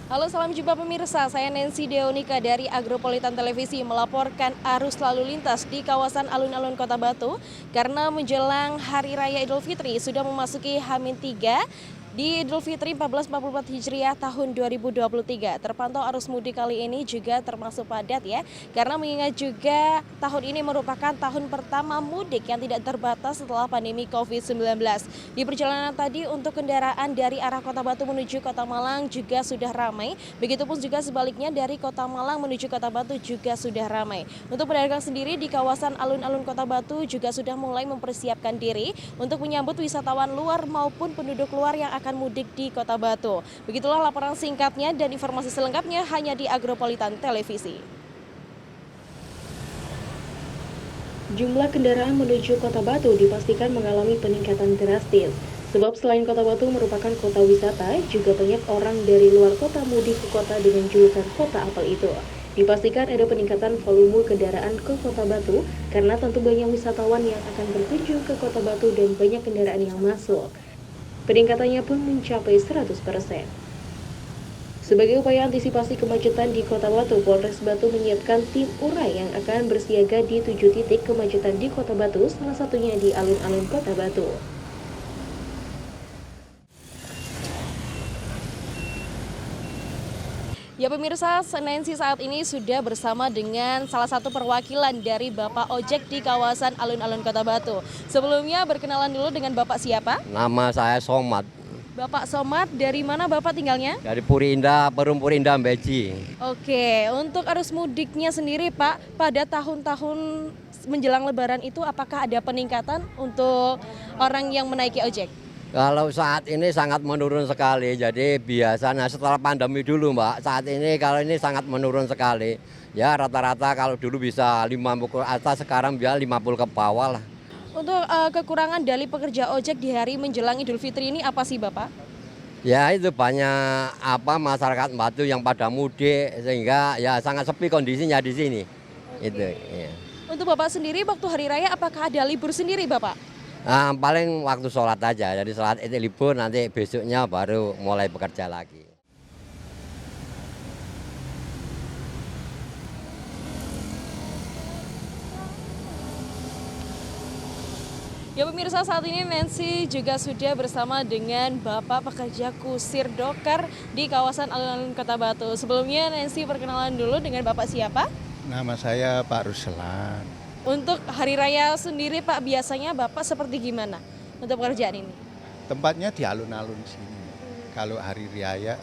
Halo, salam jumpa pemirsa. Saya Nancy Deonika dari Agropolitan Televisi melaporkan arus lalu lintas di kawasan alun-alun Kota Batu karena menjelang Hari Raya Idul Fitri sudah memasuki H-3 di Idul Fitri 1444 Hijriah tahun 2023. Terpantau arus mudik kali ini juga termasuk padat ya, karena mengingat juga tahun ini merupakan tahun pertama mudik yang tidak terbatas setelah pandemi COVID-19. Di perjalanan tadi untuk kendaraan dari arah Kota Batu menuju Kota Malang juga sudah ramai, begitupun juga sebaliknya dari Kota Malang menuju Kota Batu juga sudah ramai. Untuk pedagang sendiri di kawasan alun-alun Kota Batu juga sudah mulai mempersiapkan diri untuk menyambut wisatawan luar maupun penduduk luar yang akan mudik di Kota Batu. Begitulah laporan singkatnya dan informasi selengkapnya hanya di Agropolitan Televisi. Jumlah kendaraan menuju Kota Batu dipastikan mengalami peningkatan drastis. Sebab selain Kota Batu merupakan kota wisata, juga banyak orang dari luar kota mudik ke kota dengan julukan kota apel itu. Dipastikan ada peningkatan volume kendaraan ke Kota Batu karena tentu banyak wisatawan yang akan berkunjung ke Kota Batu dan banyak kendaraan yang masuk. Peningkatannya pun mencapai 100%. Sebagai upaya antisipasi kemacetan di Kota Batu, Polres Batu menyiapkan tim urai yang akan bersiaga di 7 titik kemacetan di Kota Batu, salah satunya di alun-alun Kota Batu. Ya pemirsa, Nancy saat ini sudah bersama dengan salah satu perwakilan dari Bapak Ojek di kawasan alun-alun Kota Batu. Sebelumnya berkenalan dulu dengan Bapak siapa? Nama saya Somad. Bapak Somad, dari mana Bapak tinggalnya? Dari Puri Indah, Perum Puri Indah, Beji. Oke, untuk arus mudiknya sendiri Pak, pada tahun-tahun menjelang Lebaran itu apakah ada peningkatan untuk orang yang menaiki ojek? Kalau saat ini sangat menurun sekali, jadi biasanya setelah pandemi dulu Mbak, saat ini kalau ini sangat menurun sekali. Ya rata-rata kalau dulu bisa 50 ke atas, sekarang bisa 50 ke bawah lah. Untuk kekurangan dari pekerja ojek di hari menjelang Idul Fitri ini apa sih Bapak? Ya itu banyak masyarakat Batu yang pada mudik sehingga ya sangat sepi kondisinya di sini. Oke. Itu. Ya. Untuk Bapak sendiri waktu hari raya apakah ada libur sendiri Bapak? Paling waktu sholat aja, jadi sholat itu libur nanti besoknya baru mulai bekerja lagi. Ya pemirsa, saat ini Nancy juga sudah bersama dengan Bapak pekerja kusir dokar di kawasan alun-alun Kota Batu. Sebelumnya Nancy perkenalan dulu dengan Bapak siapa? Nama saya Pak Ruslan. Untuk hari raya sendiri Pak, biasanya Bapak seperti gimana untuk pekerjaan ini? Tempatnya di alun-alun sini. Kalau hari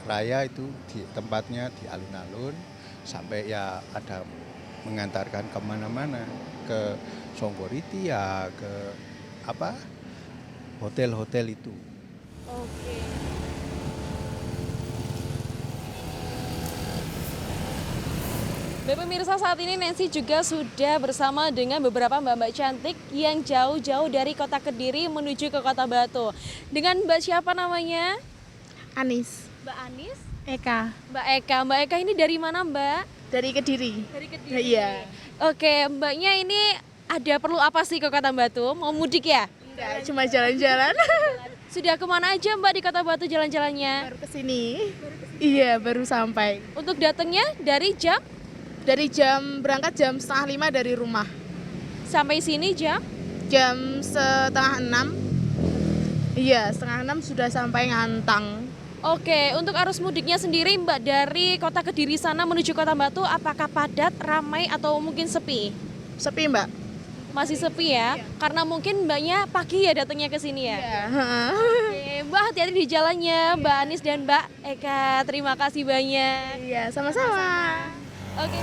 raya itu tempatnya di alun-alun sampai ya ada mengantarkan kemana-mana, ke Songgoriti ya, ke hotel-hotel itu. Oke. Baik pemirsa, saat ini Nancy juga sudah bersama dengan beberapa mbak-mbak cantik yang jauh-jauh dari kota Kediri menuju ke Kota Batu. Dengan Mbak siapa namanya? Anis, Mbak Anis? Eka, Mbak Eka. Mbak Eka ini dari mana Mbak? dari Kediri. Dari Kediri. Iya. Oke, Mbaknya ini ada perlu apa sih ke Kota Batu? Mau mudik ya? Enggak, cuma jalan-jalan. Sudah kemana aja Mbak di Kota Batu jalan-jalannya? Baru kesini. Iya, baru sampai. Untuk datangnya dari jam Berangkat jam 4:30 dari rumah. sampai sini jam? Jam 5:30. Iya, 5:30 sudah sampai Ngantang. Oke, untuk arus mudiknya sendiri Mbak dari kota Kediri sana menuju Kota Batu apakah padat, ramai atau mungkin sepi? Sepi, Mbak. Masih sepi ya? Karena mungkin Mbaknya pagi ya datangnya ke sini ya? Iya. Oke, Mbak hati-hati di jalannya, Mbak Anis dan Mbak Eka. Terima kasih banyak. Iya, sama-sama. Oke.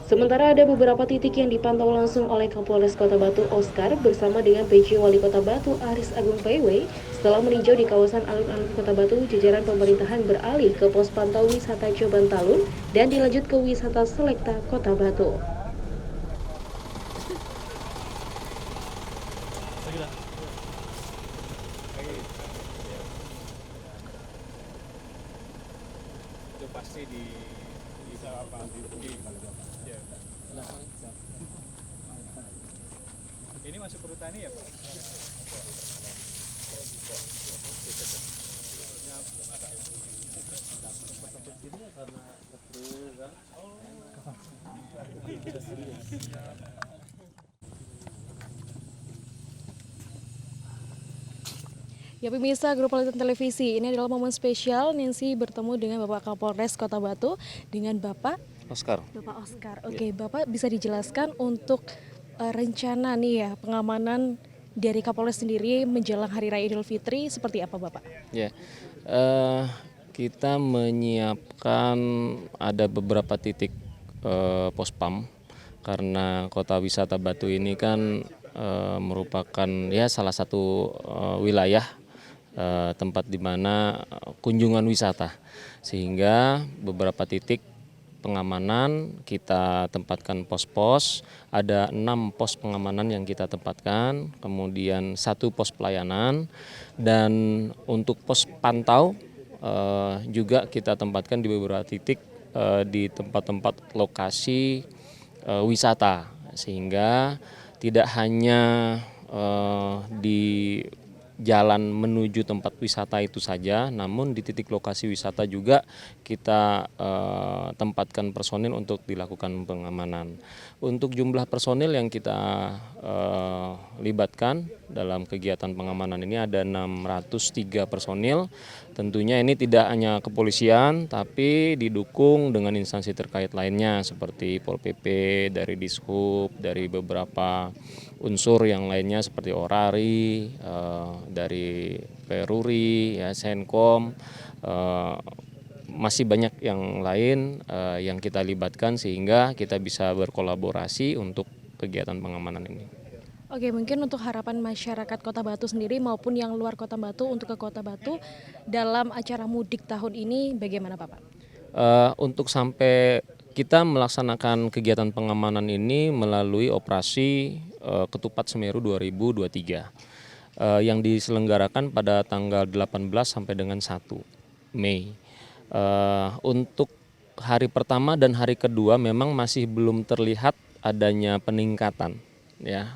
Sementara ada beberapa titik yang dipantau langsung oleh Kapolres Kota Batu Oscar bersama dengan PJ Wali Kota Batu Aris Agung PW. Setelah meninjau di kawasan alun-alun Kota Batu, jajaran pemerintahan beralih ke pos pantau wisata Coban Talun dan dilanjut ke wisata Selekta Kota Batu. Ini masuk perhutani ya Pak? Ya pemirsa Grup Politan Televisi, ini adalah momen spesial Nancy bertemu dengan Bapak Kapolres Kota Batu dengan Bapak Oscar. Oscar. Oke, Bapak bisa dijelaskan untuk rencana nih ya pengamanan dari Kapolres sendiri menjelang Hari Raya Idul Fitri seperti apa Bapak? Ya, kita menyiapkan ada beberapa titik pospam karena Kota Wisata Batu ini kan merupakan ya salah satu wilayah tempat di mana kunjungan wisata, sehingga beberapa titik pengamanan kita tempatkan pos-pos, ada 6 pos pengamanan yang kita tempatkan, kemudian 1 pos pelayanan, dan untuk pos pantau juga kita tempatkan di beberapa titik di tempat-tempat lokasi wisata, sehingga tidak hanya di jalan menuju tempat wisata itu saja, namun di titik lokasi wisata juga kita tempatkan personil untuk dilakukan pengamanan. Untuk jumlah personil yang kita libatkan dalam kegiatan pengamanan ini ada 603 personil. Tentunya ini tidak hanya kepolisian, tapi didukung dengan instansi terkait lainnya seperti Pol PP, dari Dishub, dari beberapa unsur yang lainnya seperti Orari, dari Peruri, ya, Senkom, masih banyak yang lain yang kita libatkan sehingga kita bisa berkolaborasi untuk kegiatan pengamanan ini. Oke, mungkin untuk harapan masyarakat Kota Batu sendiri maupun yang luar Kota Batu untuk ke Kota Batu dalam acara mudik tahun ini bagaimana Bapak? Untuk sampai kita melaksanakan kegiatan pengamanan ini melalui operasi Ketupat Semeru 2023 yang diselenggarakan pada tanggal 18 sampai dengan 1 Mei. Untuk hari pertama dan hari kedua memang masih belum terlihat adanya peningkatan ya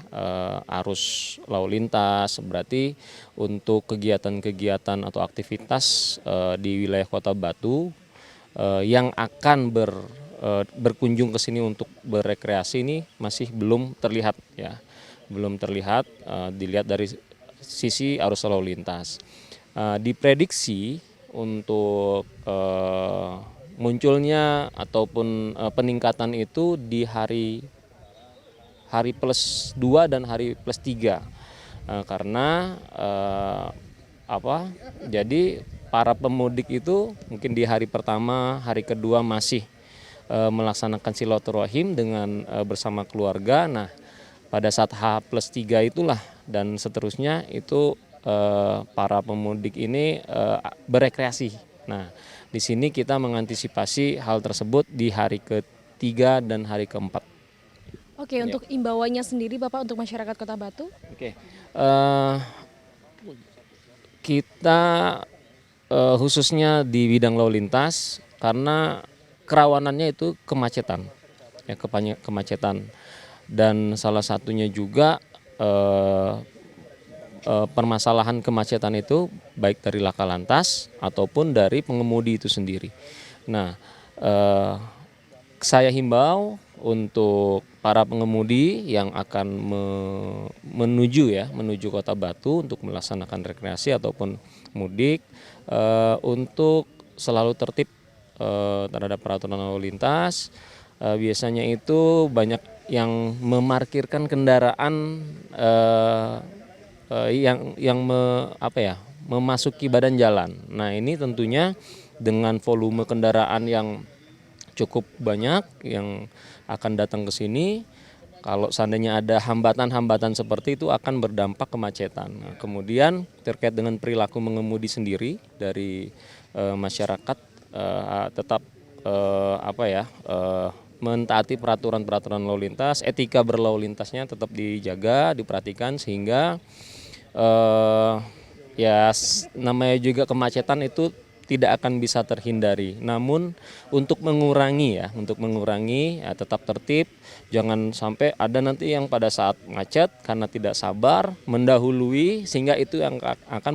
arus lalu lintas, berarti untuk kegiatan-kegiatan atau aktivitas di wilayah Kota Batu yang akan berkunjung ke sini untuk berekreasi ini masih belum terlihat ya, belum terlihat dilihat dari sisi arus lalu lintas. Diprediksi untuk munculnya ataupun peningkatan itu di hari plus 2 dan hari plus 3 karena jadi para pemudik itu mungkin di hari pertama, hari kedua masih melaksanakan silaturahim dengan bersama keluarga. Nah, pada saat H plus 3 itulah dan seterusnya itu para pemudik ini berekreasi. Nah, di sini kita mengantisipasi hal tersebut di hari ketiga dan hari keempat. Oke, untuk imbauannya sendiri Bapak untuk masyarakat Kota Batu? Oke, kita khususnya di bidang lalu lintas karena kerawanannya itu kemacetan, ya kemacetan, dan salah satunya juga permasalahan kemacetan itu baik dari laka lantas ataupun dari pengemudi itu sendiri. Nah, saya himbau untuk para pengemudi yang akan menuju Kota Batu untuk melaksanakan rekreasi ataupun mudik untuk selalu tertib terhadap peraturan lalu lintas. Biasanya itu banyak yang memarkirkan kendaraan memasuki badan jalan. Nah, ini tentunya dengan volume kendaraan yang cukup banyak yang akan datang ke sini, kalau seandainya ada hambatan-hambatan seperti itu akan berdampak kemacetan. Nah, kemudian terkait dengan perilaku mengemudi sendiri dari masyarakat tetap mentaati peraturan-peraturan lalu lintas, etika berlalu lintasnya tetap dijaga, diperhatikan sehingga namanya juga kemacetan itu tidak akan bisa terhindari. Namun untuk mengurangi ya tetap tertib, jangan sampai ada nanti yang pada saat macet karena tidak sabar mendahului, sehingga itu yang akan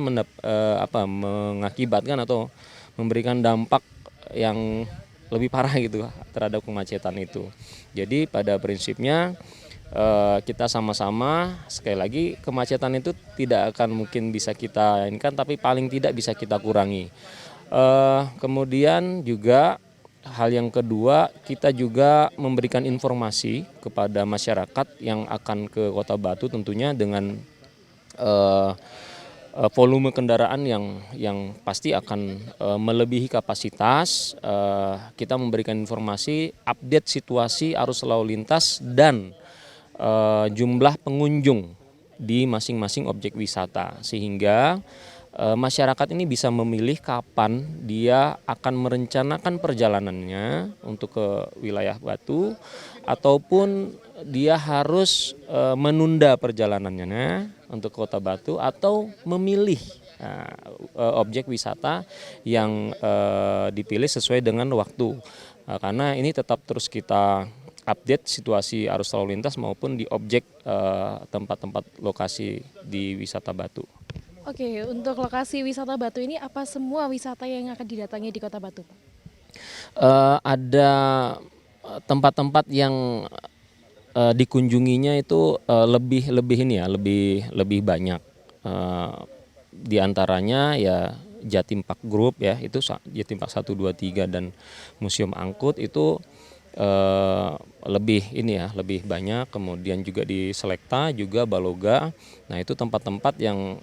mengakibatkan atau memberikan dampak yang lebih parah gitu terhadap kemacetan itu. Jadi pada prinsipnya kita sama-sama, sekali lagi, kemacetan itu tidak akan mungkin bisa kita inginkan, tapi paling tidak bisa kita kurangi. Kemudian juga hal yang kedua, kita juga memberikan informasi kepada masyarakat yang akan ke Kota Batu, tentunya dengan volume kendaraan yang pasti akan melebihi kapasitas. Kita memberikan informasi update situasi arus lalu lintas dan jumlah pengunjung di masing-masing objek wisata, sehingga masyarakat ini bisa memilih kapan dia akan merencanakan perjalanannya untuk ke wilayah Batu, ataupun dia harus menunda perjalanannya untuk Kota Batu, atau memilih objek wisata yang dipilih sesuai dengan waktu. Karena ini tetap terus kita update situasi arus lalu lintas maupun di objek tempat-tempat lokasi di wisata Batu. Oke, untuk lokasi wisata Batu ini apa semua wisata yang akan didatangi di Kota Batu, Pak? Ada tempat-tempat yang dikunjunginya itu lebih banyak. Di antaranya ya Jatim Park Group ya, itu Jatim Park 1, 2, 3 dan Museum Angkut itu lebih banyak. Kemudian juga di Selekta, juga Baloga. Nah, itu tempat-tempat yang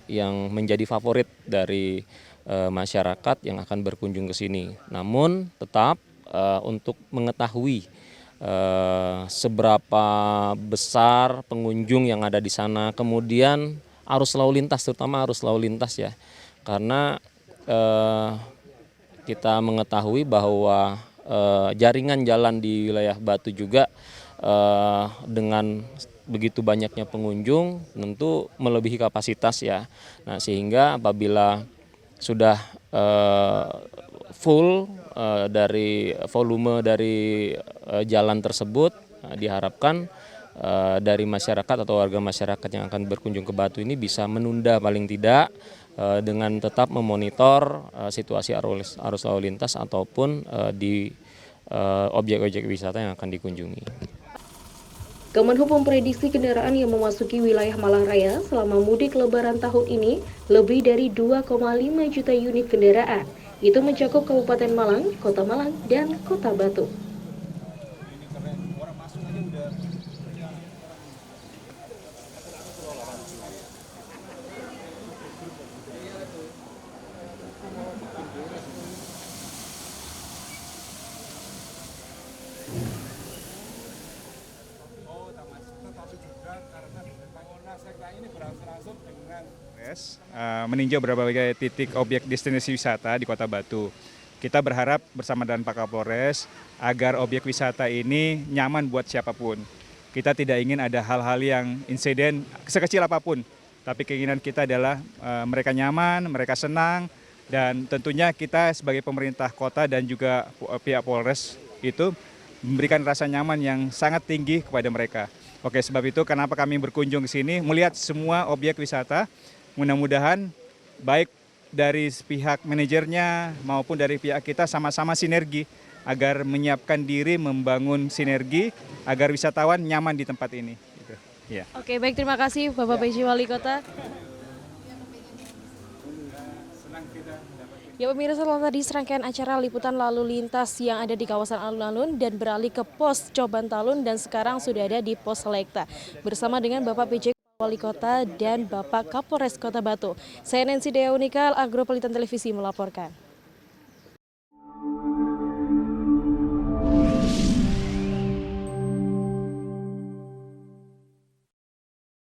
menjadi favorit dari masyarakat yang akan berkunjung ke sini. Namun tetap untuk mengetahui seberapa besar pengunjung yang ada di sana, kemudian arus lalu lintas, terutama arus lalu lintas ya, karena kita mengetahui bahwa jaringan jalan di wilayah Batu juga dengan begitu banyaknya pengunjung tentu melebihi kapasitas ya. Nah, sehingga apabila sudah full dari volume dari jalan tersebut, diharapkan dari masyarakat atau warga masyarakat yang akan berkunjung ke Batu ini bisa menunda paling tidak dengan tetap memonitor situasi arus lalu lintas ataupun di objek-objek wisata yang akan dikunjungi. Kemenhub memprediksi kendaraan yang memasuki wilayah Malang Raya selama mudik Lebaran tahun ini lebih dari 2,5 juta unit kendaraan. Itu mencakup Kabupaten Malang, Kota Malang, dan Kota Batu. Meninjau berbagai titik objek destinasi wisata di Kota Batu. Kita berharap bersama dengan Pak Kapolres agar objek wisata ini nyaman buat siapapun. Kita tidak ingin ada hal-hal yang insiden sekecil apapun, tapi keinginan kita adalah mereka nyaman, mereka senang, dan tentunya kita sebagai pemerintah kota dan juga pihak Polres itu memberikan rasa nyaman yang sangat tinggi kepada mereka. Oke, sebab itu kenapa kami berkunjung ke sini, melihat semua objek wisata. Mudah-mudahan baik dari pihak manajernya maupun dari pihak kita sama-sama sinergi agar menyiapkan diri membangun sinergi agar wisatawan nyaman di tempat ini. Gitu. Ya. Oke, baik, terima kasih Bapak PJ Wali Kota. Ya pemirsa, tadi serangkaian acara liputan lalu lintas yang ada di kawasan alun-alun dan beralih ke pos Coban Talun dan sekarang sudah ada di pos Selekta bersama dengan Bapak PJ Wali Kota dan Bapak Kapolres Kota Batu. Saya Nancy Dea Unikal, Agropolitan Televisi melaporkan.